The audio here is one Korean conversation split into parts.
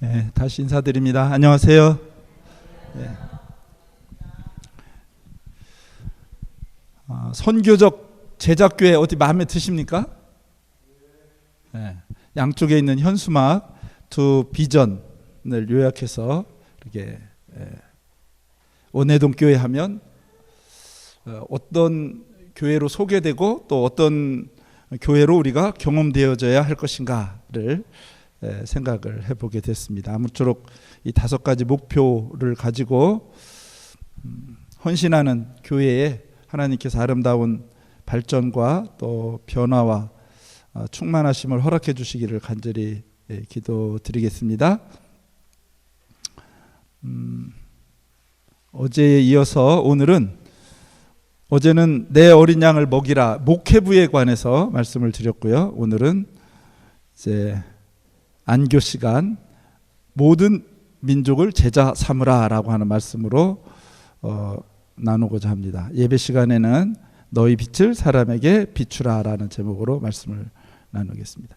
네, 다시 인사드립니다. 안녕하세요. 네. 선교적 제작교회 어디 마음에 드십니까? 네, 양쪽에 있는 현수막 두 비전을 요약해서 이렇게 원해동 교회 하면 어떤 교회로 소개되고 또 어떤 교회로 우리가 경험되어져야 할 것인가를 생각을 해보게 됐습니다. 아무쪼록 이 5가지 목표를 가지고 헌신하는 교회에 하나님께서 아름다운 발전과 또 변화와 충만하심을 허락해 주시기를 간절히 기도드리겠습니다. 어제에 이어서 어제는 내 어린 양을 먹이라 목회부에 관해서 말씀을 드렸고요. 오늘은 이제 안교 시간 모든 민족을 제자 삼으라라고 하는 말씀으로 나누고자 합니다. 예배 시간에는 너희 빛을 사람에게 비추라라는 제목으로 말씀을 나누겠습니다.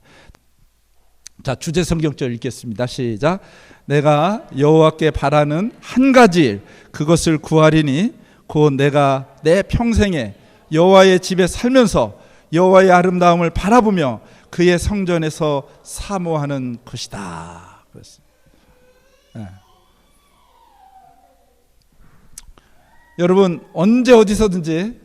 자, 주제 성경절 읽겠습니다. 시작. 내가 여호와께 바라는 한 가지 일 그것을 구하리니 곧 내가 내 평생에 여호와의 집에 살면서 여호와의 아름다움을 바라보며 그의 성전에서 사모하는 것이다. 그렇습니다. 네. 여러분 언제 어디서든지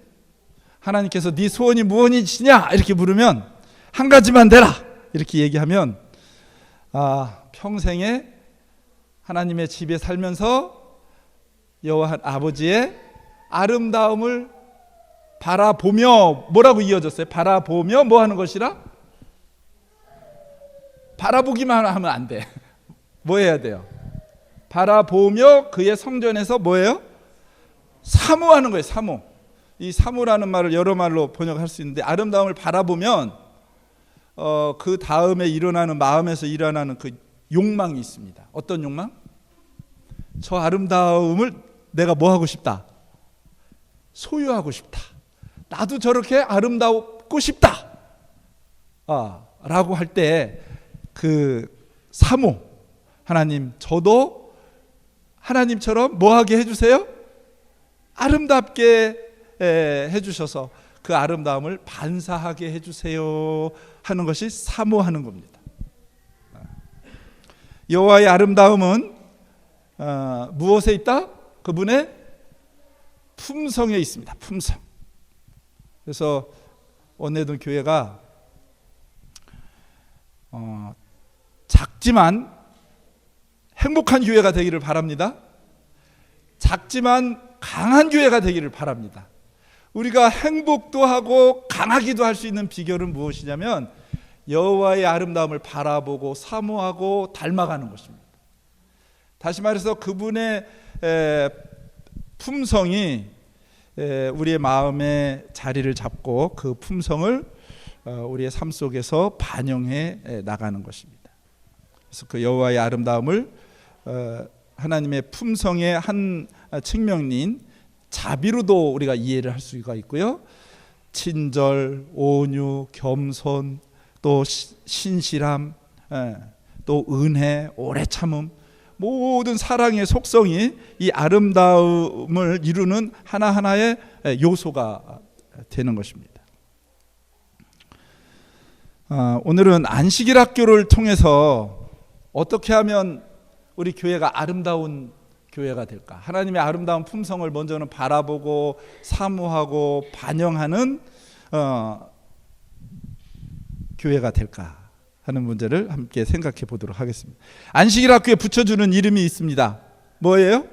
하나님께서 네 소원이 무엇이냐 이렇게 물으면 한 가지만 되라 이렇게 얘기하면 평생에 하나님의 집에 살면서 여호와 아버지의 아름다움을 바라보며 뭐라고 이어졌어요? 바라보며 뭐 하는 것이라? 바라보기만 하면 안 돼. 뭐 해야 돼요? 바라보며 그의 성전에서 뭐예요? 사모하는 거예요. 사모. 이 사모라는 말을 여러 말로 번역할 수 있는데 아름다움을 바라보면 그 다음에 일어나는 마음에서 일어나는 그 욕망이 있습니다. 어떤 욕망? 저 아름다움을 내가 뭐 하고 싶다? 소유하고 싶다. 나도 저렇게 아름다웠고 싶다. 라고 할 때 그 사모, 하나님 저도 하나님처럼 뭐하게 해주세요? 아름답게 해주셔서 그 아름다움을 반사하게 해주세요 하는 것이 사모하는 겁니다. 여호와의 아름다움은 무엇에 있다? 그분의 품성에 있습니다. 품성. 그래서 원내동 교회가 작지만 행복한 교회가 되기를 바랍니다. 작지만 강한 교회가 되기를 바랍니다. 우리가 행복도 하고 강하기도 할 수 있는 비결은 무엇이냐면 여호와의 아름다움을 바라보고 사모하고 닮아가는 것입니다. 다시 말해서 그분의 품성이 우리의 마음에 자리를 잡고 그 품성을 우리의 삶 속에서 반영해 나가는 것입니다. 그래서 그 여호와의 아름다움을 하나님의 품성의 한 측면인 자비로도 우리가 이해를 할 수가 있고요. 친절, 온유, 겸손, 또 신실함, 또 은혜, 오래 참음, 모든 사랑의 속성이 이 아름다움을 이루는 하나하나의 요소가 되는 것입니다. 오늘은 안식일 학교를 통해서 어떻게 하면 우리 교회가 아름다운 교회가 될까? 하나님의 아름다운 품성을 먼저는 바라보고 사모하고 반영하는 교회가 될까 하는 문제를 함께 생각해 보도록 하겠습니다. 안식일 학교에 붙여주는 이름이 있습니다. 뭐예요?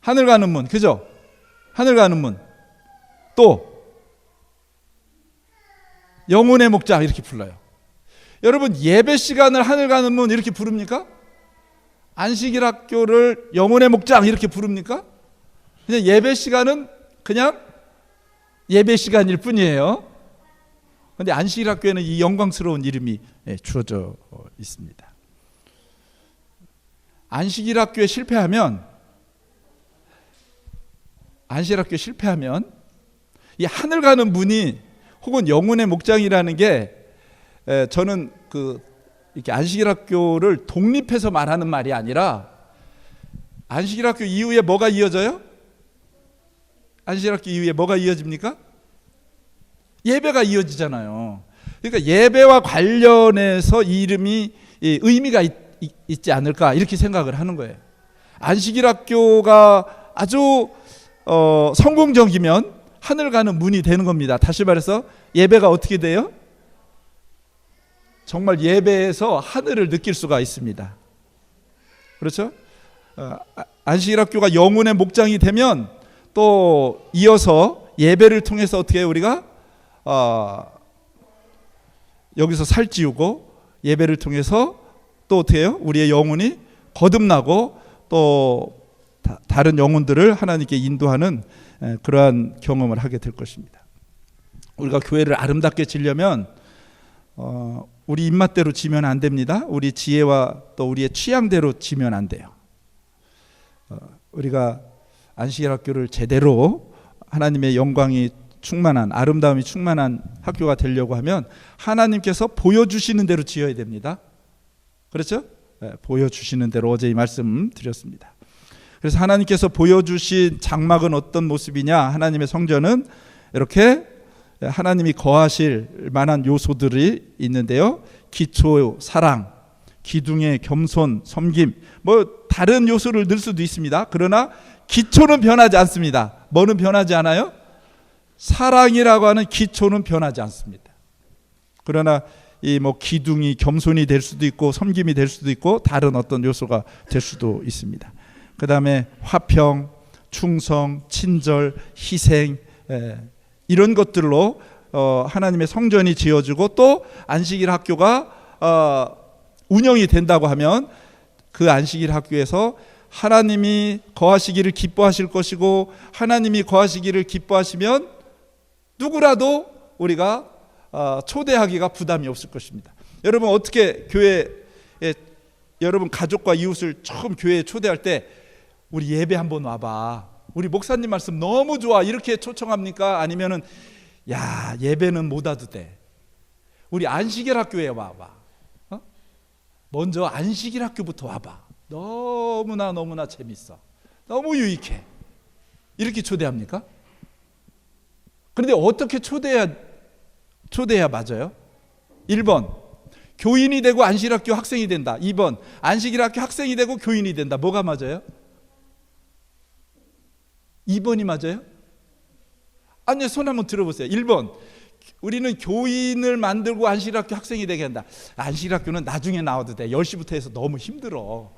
하늘 가는 문, 그죠? 하늘 가는 문. 또 영혼의 목자 이렇게 불러요. 여러분 예배 시간을 하늘 가는 문 이렇게 부릅니까? 안식일 학교를 영혼의 목장 이렇게 부릅니까? 그냥 예배 시간은 그냥 예배 시간일 뿐이에요. 그런데 안식일 학교에는 이 영광스러운 이름이 주어져 있습니다. 안식일 학교에 실패하면 이 하늘 가는 문이 혹은 영혼의 목장이라는 게 저는 그 이렇게 안식일 학교를 독립해서 말하는 말이 아니라 안식일 학교 이후에 뭐가 이어져요? 안식일 학교 이후에 뭐가 이어집니까? 예배가 이어지잖아요. 그러니까 예배와 관련해서 이 이름이 의미가 있지 않을까 이렇게 생각을 하는 거예요. 안식일 학교가 아주 성공적이면 하늘 가는 문이 되는 겁니다. 다시 말해서 예배가 어떻게 돼요? 정말 예배에서 하늘을 느낄 수가 있습니다. 그렇죠? 안식일 학교가 영혼의 목장이 되면 또 이어서 예배를 통해서 어떻게 해요? 우리가 여기서 살찌우고 예배를 통해서 또 어떻게 해요? 우리의 영혼이 거듭나고 또 다른 영혼들을 하나님께 인도하는 그러한 경험을 하게 될 것입니다. 우리가 교회를 아름답게 지려면 우리 입맛대로 지면 안 됩니다. 우리 지혜와 또 우리의 취향대로 지면 안 돼요. 우리가 안식일 학교를 제대로 하나님의 영광이 충만한 아름다움이 충만한 학교가 되려고 하면 하나님께서 보여주시는 대로 지어야 됩니다. 그렇죠? 보여주시는 대로 어제 이 말씀 드렸습니다. 그래서 하나님께서 보여주신 장막은 어떤 모습이냐? 하나님의 성전은 이렇게 하나님이 거하실 만한 요소들이 있는데요. 기초 사랑, 기둥의 겸손, 섬김, 뭐 다른 요소를 넣을 수도 있습니다. 그러나 기초는 변하지 않습니다. 뭐는 변하지 않아요? 사랑이라고 하는 기초는 변하지 않습니다. 그러나 이 뭐 기둥이 겸손이 될 수도 있고 섬김이 될 수도 있고 다른 어떤 요소가 될 수도 있습니다. 그 다음에 화평, 충성, 친절, 희생 이런 것들로 하나님의 성전이 지어지고 또 안식일 학교가 운영이 된다고 하면 그 안식일 학교에서 하나님이 거하시기를 기뻐하실 것이고 하나님이 거하시기를 기뻐하시면 누구라도 우리가 초대하기가 부담이 없을 것입니다. 여러분 어떻게 교회에 여러분 가족과 이웃을 처음 교회에 초대할 때 우리 예배 한번 와봐. 우리 목사님 말씀 너무 좋아. 이렇게 초청합니까? 아니면은 야 예배는 못 와도 돼. 우리 안식일 학교에 와봐. 먼저 안식일 학교부터 와봐. 너무나 재밌어. 너무 유익해. 이렇게 초대합니까? 그런데 어떻게 초대해야 맞아요? 1번 교인이 되고 안식일 학교 학생이 된다. 2번 안식일 학교 학생이 되고 교인이 된다. 뭐가 맞아요? 2번이 맞아요? 아니요, 손 한번 들어보세요. 1번 우리는 교인을 만들고 안식일 학교 학생이 되게 한다. 안식일 학교는 나중에 나와도 돼. 10시부터 해서 너무 힘들어.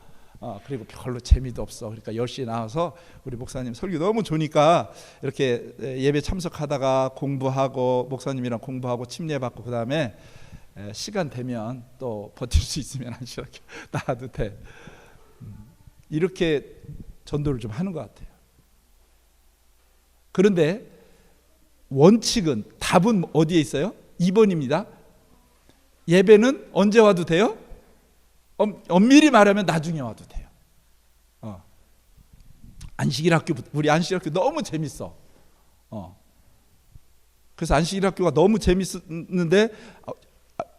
그리고 별로 재미도 없어. 그러니까 10시에 나와서 우리 목사님 설교 너무 좋으니까 이렇게 예배 참석하다가 공부하고 목사님이랑 공부하고 침례 받고 그 다음에 시간 되면 또 버틸 수 있으면 안식일 학교 나와도 돼. 이렇게 전도를 좀 하는 것 같아요. 그런데 원칙은 답은 어디에 있어요? 2번입니다. 예배는 언제 와도 돼요? 엄밀히 말하면 나중에 와도 돼요. 안식일 학교 우리 안식일 학교 너무 재밌어. 그래서 안식일 학교가 너무 재밌는데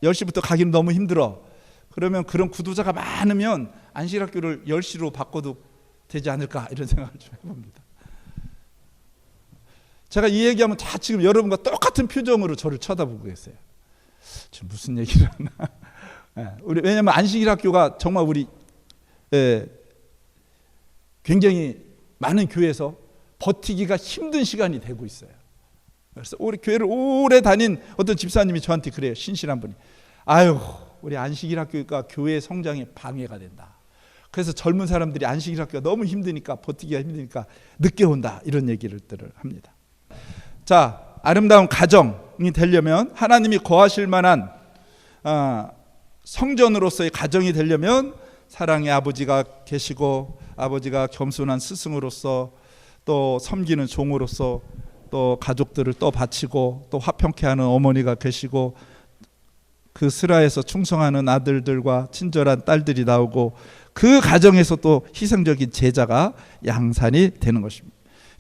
10시부터 가기는 너무 힘들어. 그러면 그런 구도자가 많으면 안식일 학교를 10시로 바꿔도 되지 않을까 이런 생각을 좀 해봅니다. 제가 이 얘기하면 다 지금 여러분과 똑같은 표정으로 저를 쳐다보고 계세요. 지금 무슨 얘기를 하나. 왜냐하면 안식일 학교가 정말 우리 굉장히 많은 교회에서 버티기가 힘든 시간이 되고 있어요. 그래서 우리 교회를 오래 다닌 어떤 집사님이 저한테 그래요. 신실한 분이. 아유 우리 안식일 학교가 교회 성장에 방해가 된다. 그래서 젊은 사람들이 안식일 학교가 너무 힘드니까 버티기가 힘드니까 늦게 온다. 이런 얘기를 합니다. 자, 아름다운 가정이 되려면 하나님이 거하실 만한 성전으로서의 가정이 되려면 사랑의 아버지가 계시고 아버지가 겸손한 스승으로서 또 섬기는 종으로서 또 가족들을 또 바치고 또 화평케 하는 어머니가 계시고 그 스라에서 충성하는 아들들과 친절한 딸들이 나오고 그 가정에서 또 희생적인 제자가 양산이 되는 것입니다.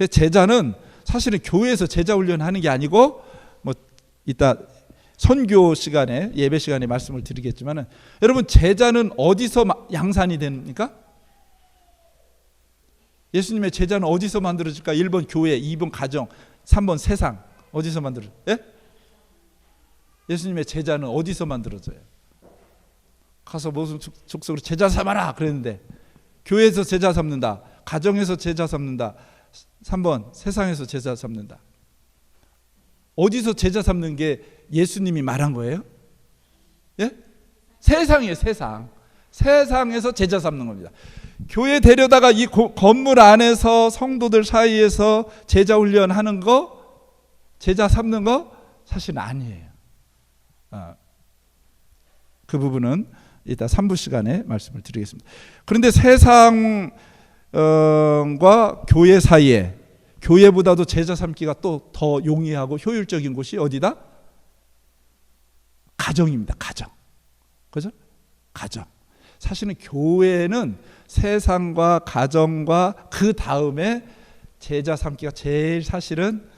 제자는 사실은 교회에서 제자 훈련하는 게 아니고 뭐 이따 선교 시간에, 예배 시간에 말씀을 드리겠지만은, 여러분, 제자는 어디서 양산이 됩니까? 예수님의 제자는 어디서 만들어질까? 1번 교회, 2번 가정, 3번 세상. 어디서 만들어져요? 예? 예수님의 제자는 어디서 만들어져요? 가서 무슨 족속으로 제자 삼아라 그랬는데, 교회에서 제자 삼는다, 가정에서 제자 삼는다, 3번 세상에서 제자 삼는다. 어디서 제자 삼는 게 예수님이 말한 거예요? 예? 세상이에요. 세상에서 제자 삼는 겁니다. 교회 데려다가 이 건물 안에서 성도들 사이에서 제자 훈련하는 거, 제자 삼는 거 사실은 아니에요. 그 부분은 이따 3부 시간에 말씀을 드리겠습니다. 그런데 세상과 교회 사이에, 교회보다도 제자 삼기가 또 더 용이하고 효율적인 곳이 어디다? 가정입니다. 가정. 그죠? 가정. 사실은 교회는 세상과 가정과 그 다음에 제자 삼기가 제일 사실은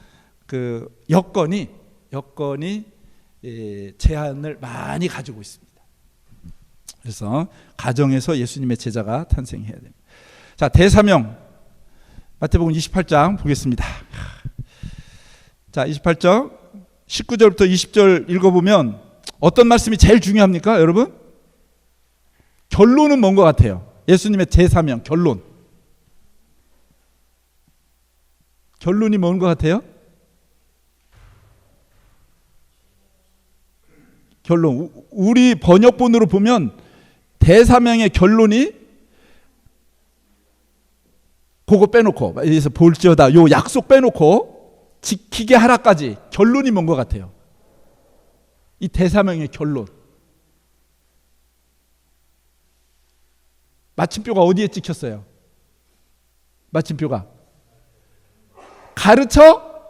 그 여건이 제한을 많이 가지고 있습니다. 그래서 가정에서 예수님의 제자가 탄생해야 됩니다. 자, 대사명 마태복음 28장 보겠습니다. 자, 28장 19절부터 20절 읽어보면 어떤 말씀이 제일 중요합니까, 여러분? 결론은 뭔 것 같아요? 예수님의 대사명 결론이 뭔 것 같아요? 결론, 우리 번역본으로 보면 대사명의 결론이 그거 빼놓고, 여기서 볼지어다 요 약속 빼놓고 지키게 하라까지 결론이 뭔 것 같아요? 이 대사명의 결론. 마침표가 어디에 찍혔어요? 마침표가 가르쳐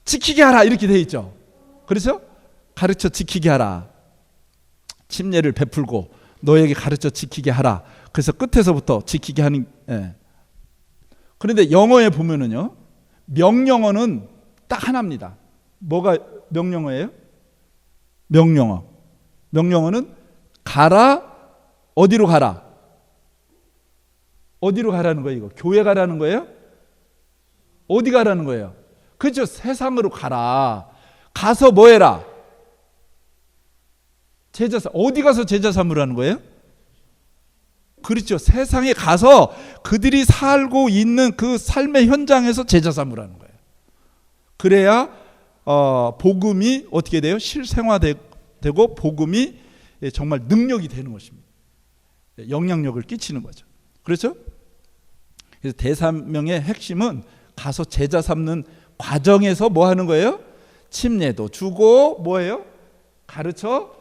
지키게 하라 이렇게 되어 있죠. 그렇죠? 가르쳐 지키게 하라. 침례를 베풀고 너에게 가르쳐 지키게 하라. 그래서 끝에서부터 지키게 하는. 그런데 영어에 보면은요, 명령어는 딱 하나입니다. 뭐가 명령어예요? 명령어는 가라. 어디로 가라? 어디로 가라는 거예요? 이거 교회 가라는 거예요? 어디 가라는 거예요? 그렇죠. 세상으로 가라. 가서 뭐 해라? 제자 어디 가서 제자 삼으라는 거예요? 그렇죠. 세상에 가서 그들이 살고 있는 그 삶의 현장에서 제자 삼으라는 거예요. 그래야 복음이 어떻게 돼요? 실생화되고 복음이 정말 능력이 되는 것입니다. 영향력을 끼치는 거죠. 그렇죠? 그래서 대사명의 핵심은 가서 제자 삼는 과정에서 뭐 하는 거예요? 침례도 주고 뭐예요? 가르쳐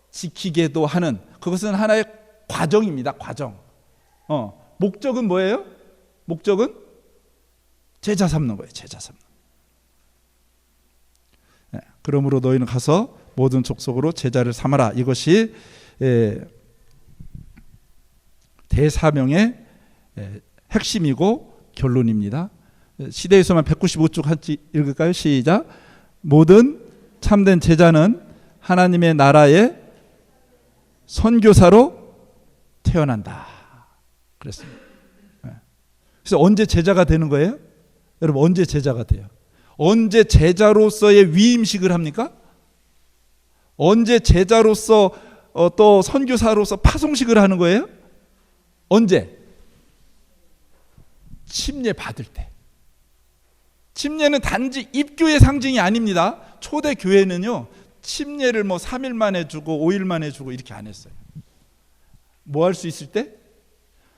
지키게도 하는, 그것은 하나의 과정입니다. 과정. 목적은 뭐예요? 목적은 제자 삼는 거예요. 제자 삼는. 그러므로 너희는 가서 모든 족속으로 제자를 삼아라. 이것이 대사명의 핵심이고 결론입니다. 시대에서만 195쪽 같이 읽을까요? 시작. 모든 참된 제자는 하나님의 나라의 선교사로 태어난다. 그랬습니다. 그래서 언제 제자가 되는 거예요? 여러분, 언제 제자가 돼요? 언제 제자로서의 위임식을 합니까? 언제 제자로서 또 선교사로서 파송식을 하는 거예요? 언제? 침례 받을 때. 침례는 단지 입교의 상징이 아닙니다. 초대 교회는요, 침례를 3일 만에 주고 5일 만에 주고 이렇게 안 했어요. 뭐 할 수 있을 때?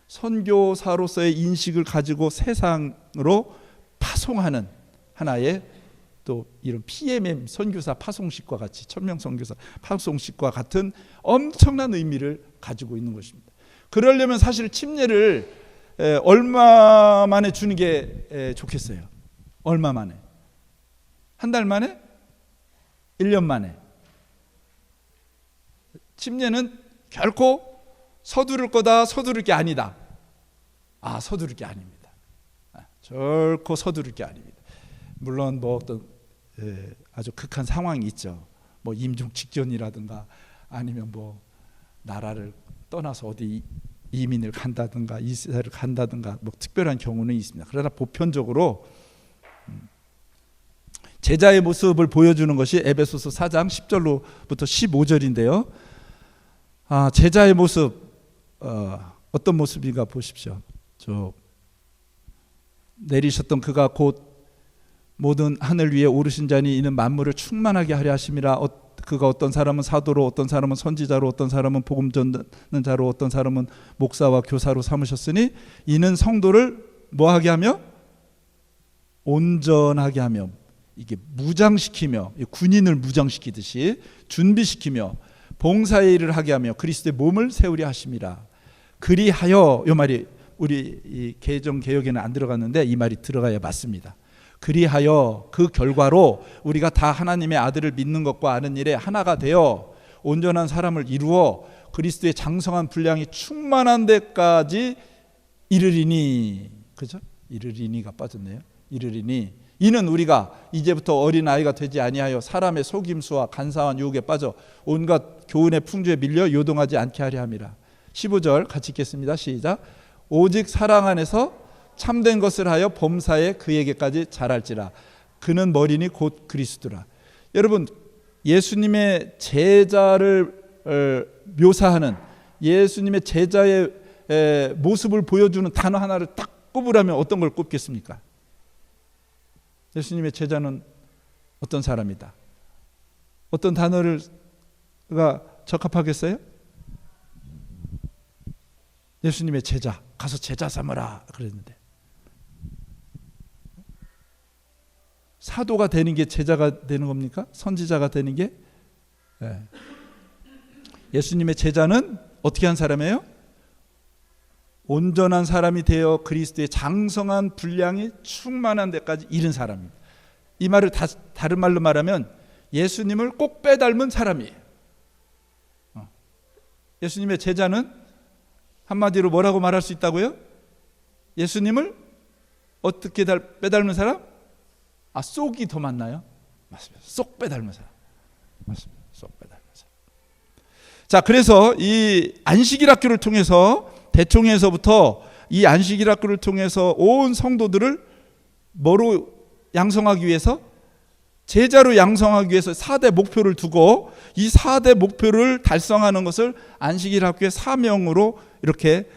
선교사로서의 인식을 가지고 세상으로 파송하는 하나의 또 이런 PMM 선교사 파송식과 같이, 천명 선교사 파송식과 같은 엄청난 의미를 가지고 있는 것입니다. 그러려면 사실 침례를 얼마 만에 주는 게 좋겠어요? 얼마 만에? 한 달 만에? 1년 만에? 침례는 결코 서두를 거다, 서두를 게 아니다. 서두를 게 아닙니다. 결코 서두를 게 아닙니다. 물론 어떤 아주 극한 상황이 있죠. 뭐 임종 직전이라든가 아니면 뭐 나라를 떠나서 어디 이민을 간다든가 이스라엘을 간다든가 뭐 특별한 경우는 있습니다. 그러나 보편적으로 제자의 모습을 보여주는 것이 에베소서 4장 10절로부터 15절인데요. 제자의 모습 어떤 모습인가 보십시오. 저 내리셨던 그가 곧 모든 하늘 위에 오르신 자니 이는 만물을 충만하게 하려 하심이라. 그가 어떤 사람은 사도로, 어떤 사람은 선지자로, 어떤 사람은 복음 전하는 자로, 어떤 사람은 목사와 교사로 삼으셨으니 이는 성도를 뭐하게 하며? 온전하게 하며, 이게 무장시키며, 군인을 무장시키듯이 준비시키며 봉사의 일을 하게 하며 그리스도의 몸을 세우려 하심이라. 그리하여, 이 말이 우리 이 개정 개혁에는 안 들어갔는데 이 말이 들어가야 맞습니다. 그리하여 그 결과로 우리가 다 하나님의 아들을 믿는 것과 아는 일에 하나가 되어 온전한 사람을 이루어 그리스도의 장성한 분량이 충만한 데까지 이르리니. 그죠? 이르리니가 빠졌네요. 이르리니 이는 우리가 이제부터 어린 아이가 되지 아니하여 사람의 속임수와 간사한 유혹에 빠져 온갖 교훈의 풍조에 밀려 요동하지 않게 하려 함이라. 15절 같이 읽겠습니다. 시작. 오직 사랑 안에서 참된 것을 하여 범사에 그에게까지 자랄지라. 그는 머리니 곧 그리스도라. 여러분, 예수님의 제자를 묘사하는, 예수님의 제자의 모습을 보여주는 단어 하나를 딱 꼽으라면 어떤 걸 꼽겠습니까? 예수님의 제자는 어떤 사람이다? 어떤 단어가 적합하겠어요? 예수님의 제자, 가서 제자 삼으라 그랬는데, 사도가 되는 게 제자가 되는 겁니까? 선지자가 되는 게? 네. 예수님의 제자는 어떻게 한 사람이에요? 온전한 사람이 되어 그리스도의 장성한 분량이 충만한 데까지 이른 사람입니다. 이 말을 다른 말로 말하면 예수님을 꼭 빼닮은 사람이에요. 예수님의 제자는 한마디로 뭐라고 말할 수 있다고요? 예수님을 어떻게 빼닮은 사람? 쏙이 더 맞나요? 맞습니다. 쏙 빼닮은 사람. 맞습니다. 쏙 빼닮은 사람. 자, 그래서 이 안식일 학교를 통해서, 대총회에서부터 이 안식일 학교를 통해서 온 성도들을 뭐로 양성하기 위해서? 제자로 양성하기 위해서 4대 목표를 두고 이 4대 목표를 달성하는 것을 안식일 학교의 사명으로 이렇게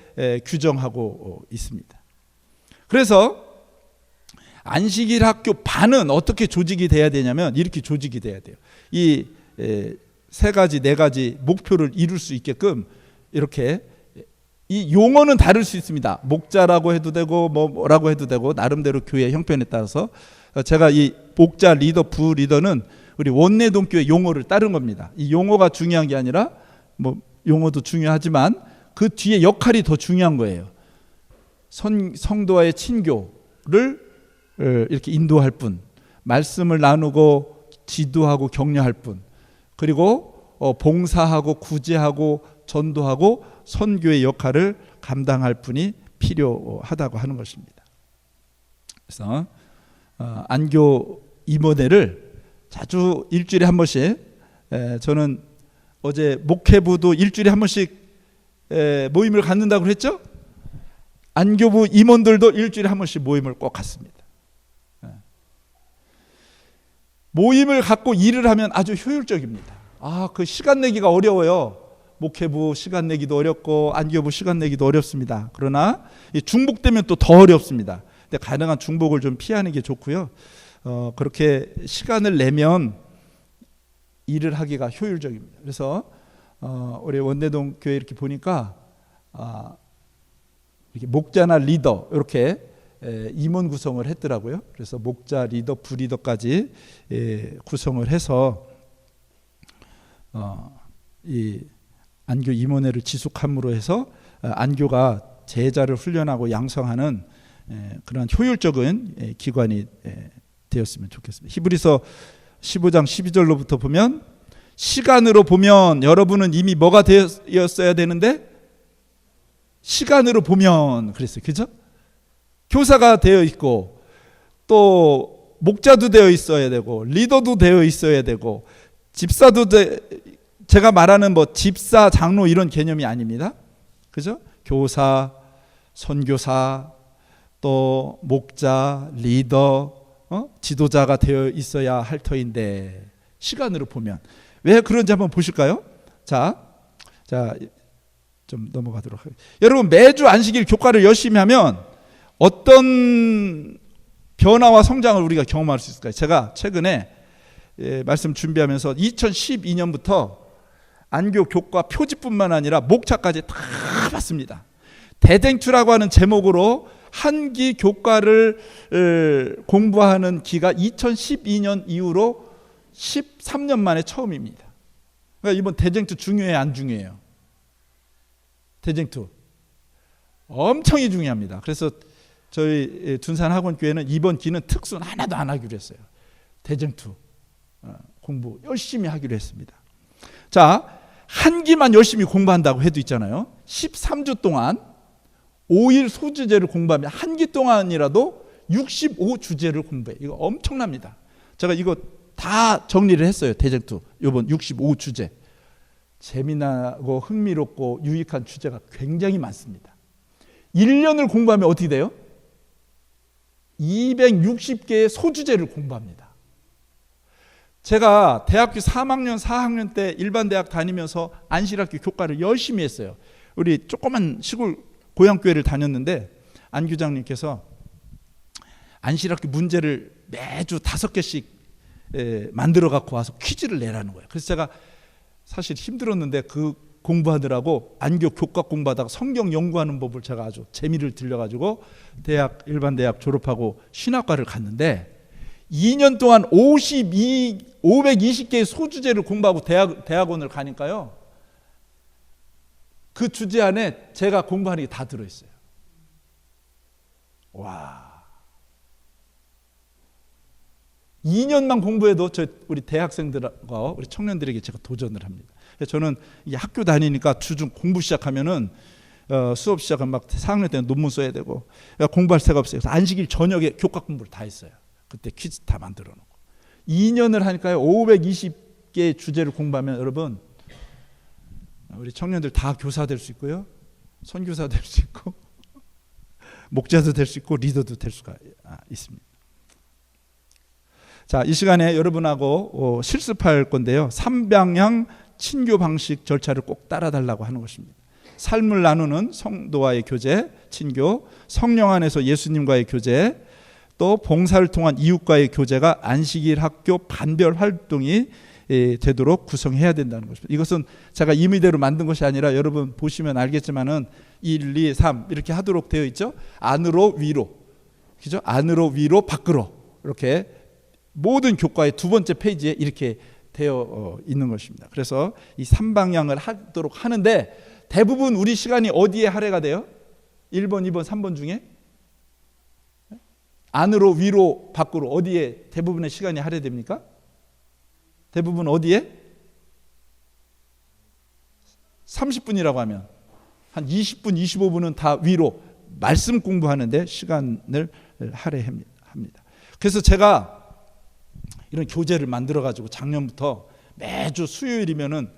규정하고 있습니다. 그래서 안식일 학교 반은 어떻게 조직이 돼야 되냐면 이렇게 조직이 돼야 돼요. 이 세 가지, 네 가지 목표를 이룰 수 있게끔 이렇게, 이 용어는 다를 수 있습니다. 목자라고 해도 되고 뭐라고 해도 되고 나름대로 교회 형편에 따라서. 제가 이 목자, 리더, 부리더는 우리 원내동교회 용어를 따른 겁니다. 이 용어가 중요한 게 아니라 뭐 용어도 중요하지만 그 뒤에 역할이 더 중요한 거예요. 성도와의 친교를 이렇게 인도할 뿐, 말씀을 나누고 지도하고 격려할 뿐, 그리고 봉사하고 구제하고 전도하고 선교의 역할을 감당할 분이 필요하다고 하는 것입니다. 그래서 안교 임원회를 자주 일주일에 한 번씩, 저는 어제 목회부도 일주일에 한 번씩 모임을 갖는다고 했죠. 안교부 임원들도 일주일에 한 번씩 모임을 꼭 갖습니다. 모임을 갖고 일을 하면 아주 효율적입니다. 그 시간 내기가 어려워요. 목회부 시간 내기도 어렵고 안교부 시간 내기도 어렵습니다. 그러나 중복되면 또 더 어렵습니다. 근데 가능한 중복을 좀 피하는 게 좋고요. 그렇게 시간을 내면 일을 하기가 효율적입니다. 그래서 우리 원내동 교회 이렇게 보니까 이렇게 목자나 리더 이렇게 임원 구성을 했더라고요. 그래서 목자, 리더, 부리더까지 구성을 해서 이 안교 임원회를 지속함으로 해서 안교가 제자를 훈련하고 양성하는 그런 효율적인 기관이 되었으면 좋겠습니다. 히브리서 15장 12절로부터 보면, 시간으로 보면 여러분은 이미 뭐가 되었어야 되는데, 시간으로 보면 그랬어요. 그죠? 교사가 되어 있고 또 목자도 되어 있어야 되고 리더도 되어 있어야 되고 집사도 제가 말하는 뭐 집사, 장로 이런 개념이 아닙니다. 그죠? 교사, 선교사, 또 목자, 리더, 지도자가 되어 있어야 할 터인데 시간으로 보면 왜 그런지 한번 보실까요? 자, 좀 넘어가도록 하겠습니다. 여러분, 매주 안식일 교과를 열심히 하면 어떤 변화와 성장을 우리가 경험할 수 있을까요? 제가 최근에 말씀 준비하면서 2012년부터 안교 교과 표지뿐만 아니라 목차까지 다 봤습니다. 대댕투라고 하는 제목으로 한기 교과를 공부하는 기가 2012년 이후로 13년 만에 처음입니다. 그러니까 이번 대쟁투 중요해요, 안 중요해요? 대쟁투 엄청이 중요합니다. 그래서 저희 둔산학원교회는 이번 기는 특수는 하나도 안 하기로 했어요. 대쟁투 공부 열심히 하기로 했습니다. 자, 한 기만 열심히 공부한다고 해도 있잖아요. 13주 동안 5일 소주제를 공부하면 한 기 동안이라도 65주제를 공부해. 이거 엄청납니다. 제가 이거 다 정리를 했어요. 대쟁투 이번 65주제. 재미나고 흥미롭고 유익한 주제가 굉장히 많습니다. 1년을 공부하면 어떻게 돼요? 260개의 소주제를 공부합니다. 제가 대학교 3학년, 4학년 때 일반 대학 다니면서 안식학교 교과를 열심히 했어요. 우리 조그만 시골 고향교회를 다녔는데 안교장님께서 안식학교 문제를 매주 5개씩 만들어 갖고 와서 퀴즈를 내라는 거예요. 그래서 제가 사실 힘들었는데 그 공부하느라고 안교 교과 공부하다가 성경 연구하는 법을 제가 아주 재미를 들려가지고 일반 대학 졸업하고 신학과를 갔는데 2년 동안 520개의 소주제를 공부하고 대학원을 가니까요. 그 주제 안에 제가 공부하는 게 다 들어있어요. 와. 2년만 공부해도 우리 대학생들과 우리 청년들에게 제가 도전을 합니다. 저는 이 학교 다니니까 주중 공부 시작하면은 수업 시작하면 막 4학년 때는 논문 써야 되고 공부할 새가 없어요. 그래서 안식일 저녁에 교과 공부를 다 했어요. 그때 퀴즈 다 만들어 놓고 2년을 하니까요 520개의 주제를 공부하면 여러분 우리 청년들 다 교사 될 수 있고요 선교사 될 수 있고 목자도 될 수 있고 리더도 될 수가 있습니다. 자, 이 시간에 여러분하고 실습할 건데요 3방향 친교 방식 절차를 꼭 따라달라고 하는 것입니다. 삶을 나누는 성도와의 교제, 친교, 성령 안에서 예수님과의 교제, 또 봉사를 통한 이웃과의 교제가 안식일 학교 반별 활동이 되도록 구성해야 된다는 것입니다. 이것은 제가 임의대로 만든 것이 아니라 여러분 보시면 알겠지만은 1, 2, 3 이렇게 하도록 되어 있죠. 안으로 위로, 그죠? 안으로 위로 밖으로 이렇게 모든 교과의 두 번째 페이지에 이렇게 되어 있는 것입니다. 그래서 이 3방향을 하도록 하는데 대부분 우리 시간이 어디에 할애가 돼요? 1번, 2번, 3번 중에 안으로 위로 밖으로 어디에 대부분의 시간이 할애됩니까? 대부분 어디에? 30분이라고 하면 한 20분, 25분은 다 위로 말씀 공부하는데 시간을 할애합니다. 그래서 제가 이런 교재를 만들어 가지고 작년부터 매주 수요일이면은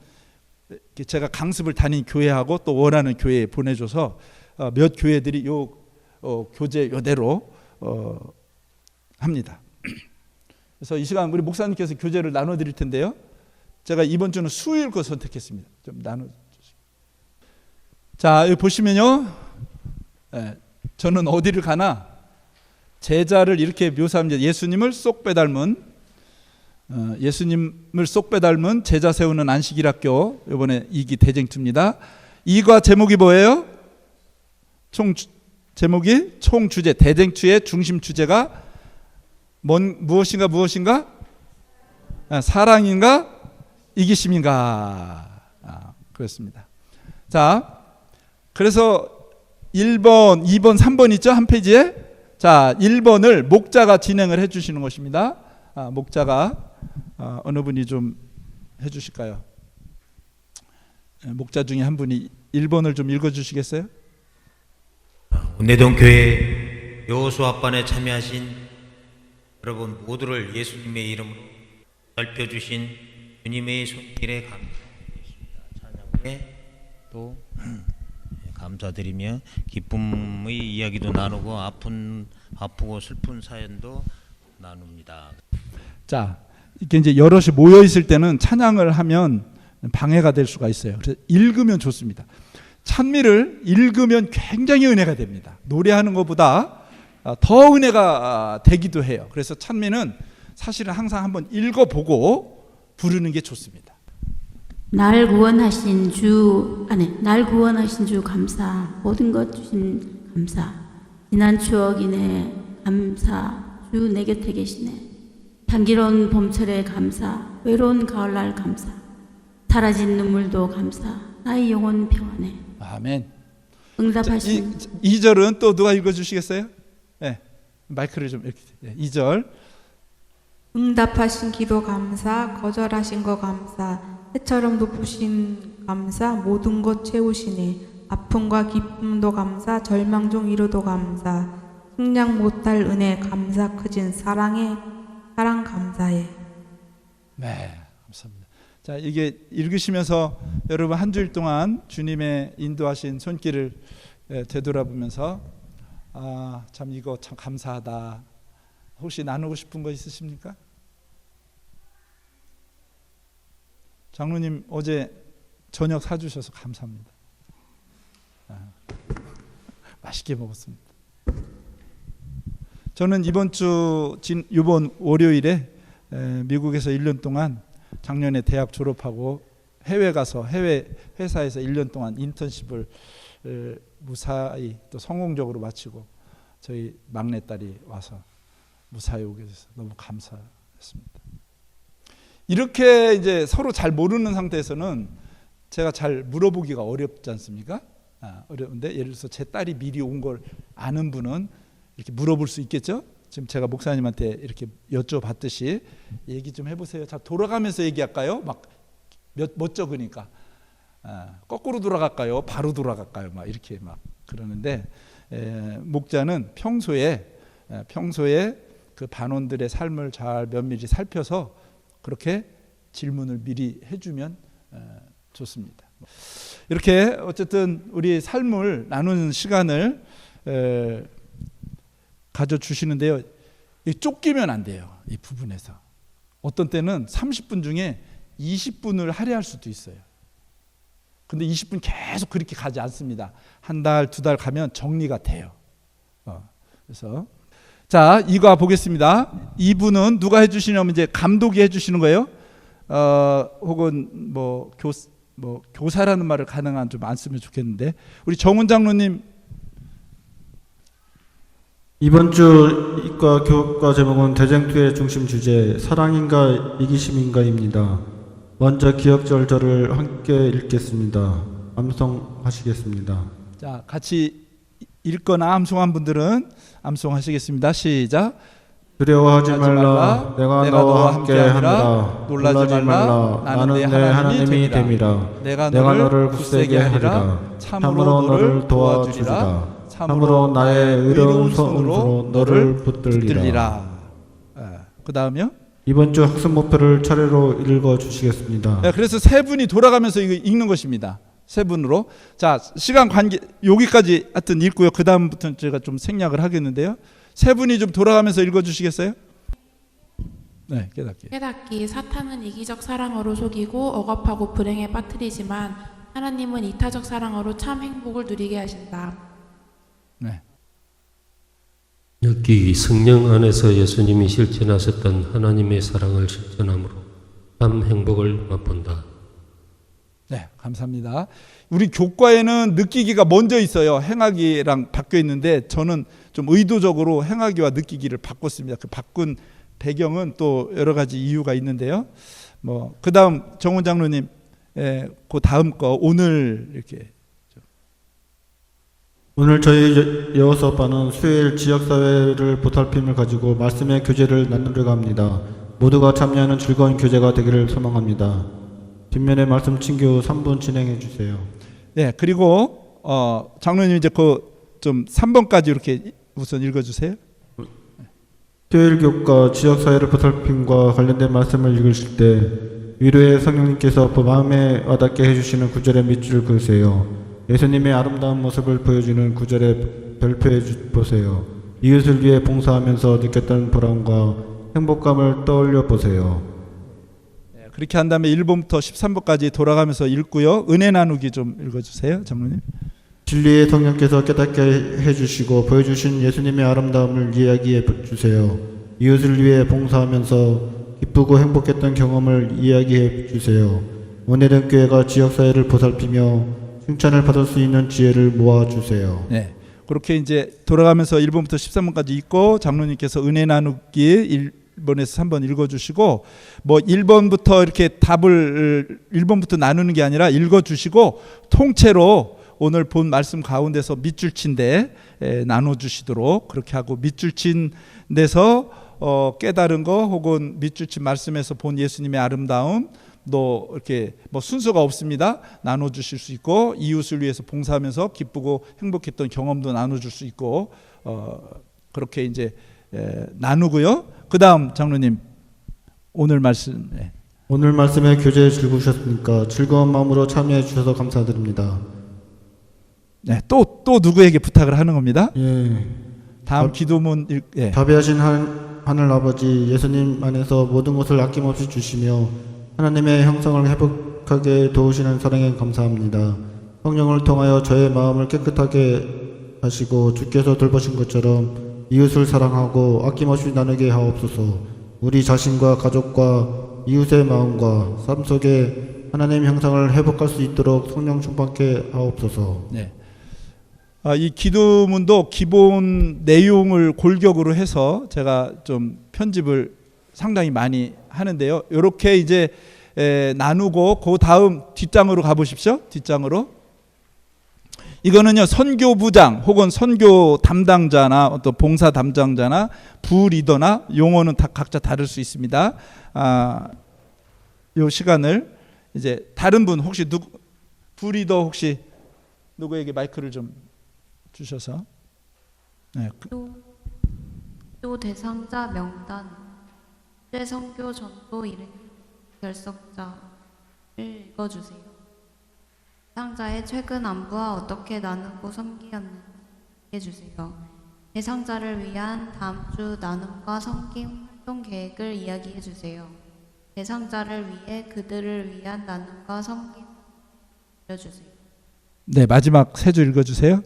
제가 강습을 다닌 교회하고 또 원하는 교회에 보내줘서 몇 교회들이 요 교재 요대로 합니다. 그래서 이 시간 우리 목사님께서 교재를 나눠드릴 텐데요. 제가 이번 주는 수요일 거 선택했습니다. 좀 나눠주시고. 자, 여기 보시면요. 저는 어디를 가나 제자를 이렇게 묘사합니다. 예수님을 쏙 빼닮은 제자 세우는 안식일 학교 이번에 2기 대쟁투입니다. 2과 제목이 뭐예요? 제목이 총 주제 대쟁투의 중심 주제가 무엇인가? 사랑인가? 이기심인가? 그렇습니다. 자, 그래서 1번, 2번, 3번 있죠? 한 페이지에. 자, 1번을 목자가 진행을 해 주시는 것입니다. 목자가 어느 분이 좀 해 주실까요? 목자 중에 한 분이 1번을 좀 읽어 주시겠어요? 운내동 교회 여호수아반에 참여하신 여러분 모두를 예수님의 이름으로 살펴주신 주님의 손길에 감사드리겠습니다. 찬양에 또 감사드리며 기쁨의 이야기도 나누고 아프고 슬픈 사연도 나눕니다. 자, 이렇게 이제 여럿이 모여 있을 때는 찬양을 하면 방해가 될 수가 있어요. 그래서 읽으면 좋습니다. 찬미를 읽으면 굉장히 은혜가 됩니다. 노래하는 것보다 더 은혜가 되기도 해요. 그래서 찬미는 사실은 항상 한번 읽어보고 부르는 게 좋습니다. 날 구원하신 주 감사. 모든 것 주신 감사. 지난 추억이네 감사. 주 내 곁에 계시네. 향기로운 봄철에 감사. 외로운 가을날 감사. 사라진 눈물도 감사. 나의 영혼 평안해. 아멘. 응답하신 2절은 또 누가 읽어주시겠어요? 네, 마이크를 좀 이렇게. 2절. 응답하신 기도 감사, 거절하신 거 감사, 해처럼 높으신 감사, 모든 것 채우시네. 아픔과 기쁨도 감사, 절망 중 위로도 감사, 측량 못할 은혜 감사, 크진 사랑 감사해. 네, 감사합니다. 자, 이게 읽으시면서 여러분 한 주일 동안 주님의 인도하신 손길을 되돌아보면서 참 이거 참 감사하다. 혹시 나누고 싶은 거 있으십니까? 장로님 어제 저녁 사주셔서 감사합니다. 맛있게 먹었습니다. 저는 이번 월요일에 미국에서 1년 동안 작년에 대학 졸업하고 해외 가서 해외 회사에서 1년 동안 인턴십을 무사히 또 성공적으로 마치고 저희 막내딸이 와서 무사히 오게 돼서 너무 감사했습니다. 이렇게 이제 서로 잘 모르는 상태에서는 제가 잘 물어보기가 어렵지 않습니까? 어려운데 예를 들어서 제 딸이 미리 온 걸 아는 분은 이렇게 물어볼 수 있겠죠? 지금 제가 목사님한테 이렇게 여쭤봤듯이 얘기 좀 해보세요. 자, 돌아가면서 얘기할까요? 막 못 적으니까 거꾸로 돌아갈까요? 바로 돌아갈까요? 막 이렇게 막 그러는데 목자는 평소에 그 반원들의 삶을 잘 면밀히 살펴서 그렇게 질문을 미리 해주면 좋습니다. 이렇게 어쨌든 우리 삶을 나누는 시간을 가져주시는데요. 쫓기면 안 돼요. 이 부분에서. 어떤 때는 30분 중에 20분을 할애할 수도 있어요. 근데 20분 계속 그렇게 가지 않습니다. 한 달, 두 달 가면 정리가 돼요. 그래서 자, 이거 보겠습니다. 이분은 누가 해주시냐면 이제 감독이 해주시는 거예요. 혹은 교사라는 말을 가능한 좀 안 쓰면 좋겠는데 우리 정훈 장로님. 이번 주 이과 교과 제목은 대쟁투의 중심 주제 사랑인가 이기심인가입니다. 먼저 기억절절을 함께 읽겠습니다. 암송하시겠습니다. 자, 같이 읽거나 암송한 분들은 암송하시겠습니다. 시작. 두려워하지 말라. 내가 너와 함께 하느라. 놀라지 말라. 나는 내 하나님이 됨이라. 내가 너를 굳세게 하리라. 참으로 너를 도와주리라. 참으로 나의 의로운 손으로 너를 붙들리라. 그 다음이요. 이번 주 학습 목표를 차례로 읽어주시겠습니다. 네, 그래서 세 분이 돌아가면서 이거 읽는 것입니다. 세 분으로. 자, 시간 관계 여기까지 하여튼 읽고요. 그 다음부터는 제가 좀 생략을 하겠는데요. 세 분이 좀 돌아가면서 읽어주시겠어요? 네, 깨닫기. 사탄은 이기적 사랑으로 속이고 억압하고 불행에 빠뜨리지만 하나님은 이타적 사랑으로 참 행복을 누리게 하신다. 네. 느끼기. 성령 안에서 예수님이 실천하셨던 하나님의 사랑을 실천함으로 참 행복을 맛본다. 네, 감사합니다. 우리 교과에는 느끼기가 먼저 있어요. 행하기랑 바뀌어 있는데 저는 좀 의도적으로 행하기와 느끼기를 바꿨습니다. 그 바꾼 배경은 또 여러 가지 이유가 있는데요. 그 다음 정훈 장로님, 그 다음 거 오늘 이렇게. 오늘 저희 여호수아빠는 수요일 지역사회를 보살핌을 가지고 말씀의 교제를 나누려고 합니다. 모두가 참여하는 즐거운 교제가 되기를 소망합니다. 뒷면에 말씀 친교 3분 진행해 주세요. 네, 그리고 장로님 이제 좀 3번까지 이렇게 우선 읽어주세요. 토요일 교과 지역사회를 보살핌과 관련된 말씀을 읽으실 때 위로의 성령님께서 마음에 와닿게 해주시는 구절의 밑줄 그으세요. 예수님의 아름다운 모습을 보여주는 구절에 별표해 보세요. 이웃을 위해 봉사하면서 느꼈던 보람과 행복감을 떠올려 보세요. 그렇게 한 다음에 1번부터 13번까지 돌아가면서 읽고요. 은혜 나누기 좀 읽어주세요, 장로님. 진리의 성령께서 깨닫게 해주시고 보여주신 예수님의 아름다움을 이야기해 주세요. 이웃을 위해 봉사하면서 기쁘고 행복했던 경험을 이야기해 주세요. 오늘은 교회가 지역사회를 보살피며 칭찬을 받을 수 있는 지혜를 모아주세요. 네, 그렇게 이제 돌아가면서 1번부터 13번까지 읽고 장로님께서 은혜 나누기 1번에서 3번 읽어주시고 뭐 1번부터 이렇게 답을 1번부터 나누는 게 아니라 읽어주시고 통째로 오늘 본 말씀 가운데서 밑줄 친데 나눠주시도록 그렇게 하고 밑줄 친 데서 깨달은 거 혹은 밑줄 친 말씀에서 본 예수님의 아름다움 또 이렇게 뭐 순서가 없습니다. 나눠주실 수 있고 이웃을 위해서 봉사하면서 기쁘고 행복했던 경험도 나눠줄 수 있고 그렇게 이제 나누고요. 그 다음 장로님 오늘 말씀. 오늘 말씀에 교제에 즐거우셨으니까 즐거운 마음으로 참여해 주셔서 감사드립니다. 네, 또 누구에게 부탁을 하는 겁니다. 예. 다음 기도문 자비하신 하늘 아버지, 예수님 안에서 모든 것을 아낌없이 주시며 하나님의 형상을 회복하게 도우시는 사랑에 감사합니다. 성령을 통하여 저의 마음을 깨끗하게 하시고 주께서 돌보신 것처럼 이웃을 사랑하고 아낌없이 나누게 하옵소서. 우리 자신과 가족과 이웃의 마음과 삶 속에 하나님 형상을 회복할 수 있도록 성령 충만케 하옵소서. 네. 이 기도문도 기본 내용을 골격으로 해서 제가 좀 편집을 상당히 많이 하는데요. 이렇게 이제 나누고 그 다음 뒷장으로 가보십시오. 뒷장으로. 이거는요 선교부장 혹은 선교 담당자나 또 봉사 담당자나 부리더나 용어는 다 각자 다를 수 있습니다. 요 시간을 이제 다른 분 혹시 부리더 혹시 누구에게 마이크를 좀 주셔서 또 대상자 명단 선교 전도 일행 결석자를 읽어주세요. 대상자의 최근 안부와 어떻게 나누고 섬기었는지 얘기해주세요. 대상자를 위한 다음 주 나눔과 섬김 활동 계획을 이야기해주세요. 대상자를 위해 그들을 위한 나눔과 섬김 알려주세요. 네, 마지막 세 줄 읽어주세요.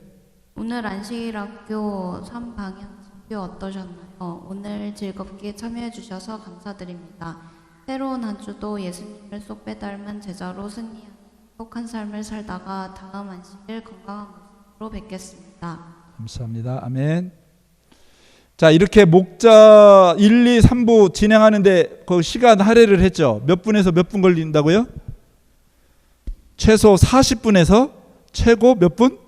오늘 안식일학교 3방향 선교 어떠셨나요? 오늘 즐겁게 참여해 주셔서 감사드립니다. 새로운 한 주도 예수님을 쏙 빼닮은 제자로 승리하는 행복한 삶을 살다가 다음 안식일 건강한 모습으로 뵙겠습니다. 감사합니다. 아멘. 자, 이렇게 목자 1, 2, 3부 진행하는데 그 시간 할애를 했죠. 몇 분에서 몇 분 걸린다고요? 최소 40분에서 최고 몇 분?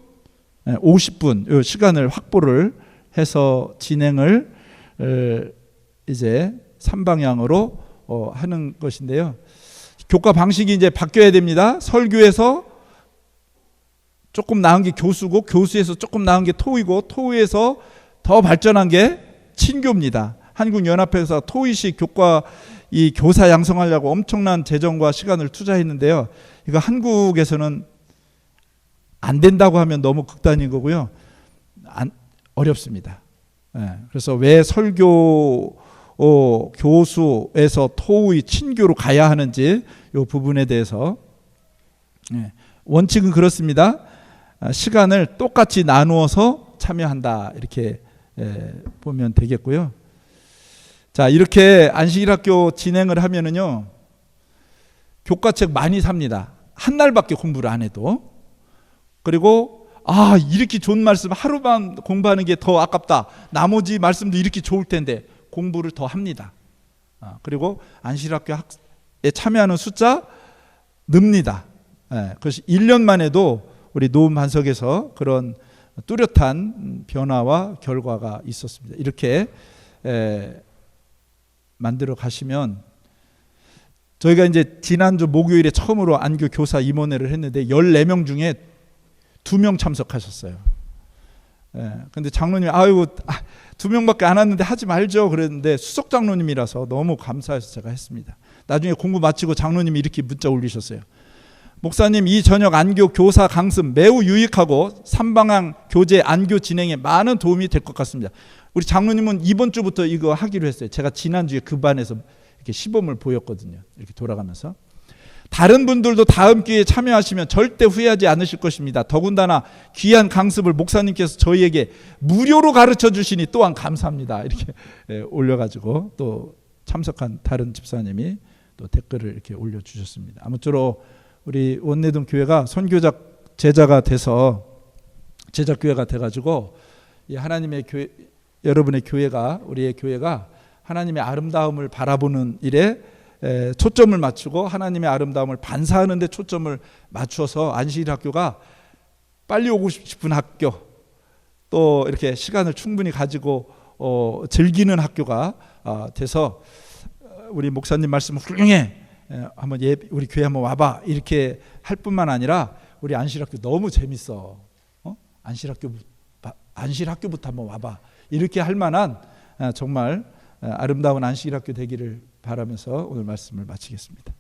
50분 요 시간을 확보를 해서 진행을 이제 3방향으로 하는 것인데요. 교과 방식이 이제 바뀌어야 됩니다. 설교에서 조금 나은 게 교수고 교수에서 조금 나은 게 토의고 토의에서 더 발전한 게 친교입니다. 한국연합회에서 토의식 교과 이 교사 양성하려고 엄청난 재정과 시간을 투자했는데요. 이거 한국에서는 안 된다고 하면 너무 극단인 거고요. 어렵습니다. 그래서 왜 설교 교수에서 토의 친교로 가야 하는지 이 부분에 대해서 원칙은 그렇습니다. 시간을 똑같이 나누어서 참여한다 이렇게 보면 되겠고요. 자, 이렇게 안식일학교 진행을 하면은요 교과책 많이 삽니다. 한 날밖에 공부를 안 해도. 그리고 이렇게 좋은 말씀 하루만 공부하는 게 더 아깝다. 나머지 말씀도 이렇게 좋을 텐데 공부를 더 합니다. 그리고 안식일학교에 참여하는 숫자 늡니다. 그래서 1년만 해도 우리 노음 반석에서 그런 뚜렷한 변화와 결과가 있었습니다. 이렇게 만들어 가시면 저희가 이제 지난주 목요일에 처음으로 안교 교사 임원회를 했는데 14명 중에 2명 참석하셨어요. 근데 장로님이 2명밖에 안 왔는데 하지 말죠 그랬는데 수석 장로님이라서 너무 감사해서 제가 했습니다. 나중에 공부 마치고 장로님이 이렇게 문자 올리셨어요. 목사님, 이 저녁 안교 교사 강습 매우 유익하고 삼방향 교제 안교 진행에 많은 도움이 될 것 같습니다. 우리 장로님은 이번 주부터 이거 하기로 했어요. 제가 지난주에 그 반에서 이렇게 시범을 보였거든요. 이렇게 돌아가면서. 다른 분들도 다음 기회에 참여하시면 절대 후회하지 않으실 것입니다. 더군다나 귀한 강습을 목사님께서 저희에게 무료로 가르쳐 주시니 또한 감사합니다. 이렇게 올려가지고 또 참석한 다른 집사님이 또 댓글을 이렇게 올려주셨습니다. 아무쪼록 우리 원내동 교회가 선교적 제자가 돼서 제자 교회가 돼가지고 이 하나님의 교회, 여러분의 교회가, 우리의 교회가 하나님의 아름다움을 바라보는 일에 초점을 맞추고 하나님의 아름다움을 반사하는 데 초점을 맞춰서 안식일학교가 빨리 오고 싶은 학교, 또 이렇게 시간을 충분히 가지고 즐기는 학교가 돼서 우리 목사님 말씀 훌륭해, 한번 우리 교회 한번 와봐, 이렇게 할 뿐만 아니라 우리 안식일학교 너무 재밌어, 안식일학교부터 한번 와봐, 이렇게 할 만한 정말 아름다운 안식일학교 되기를 바라면서 오늘 말씀을 마치겠습니다.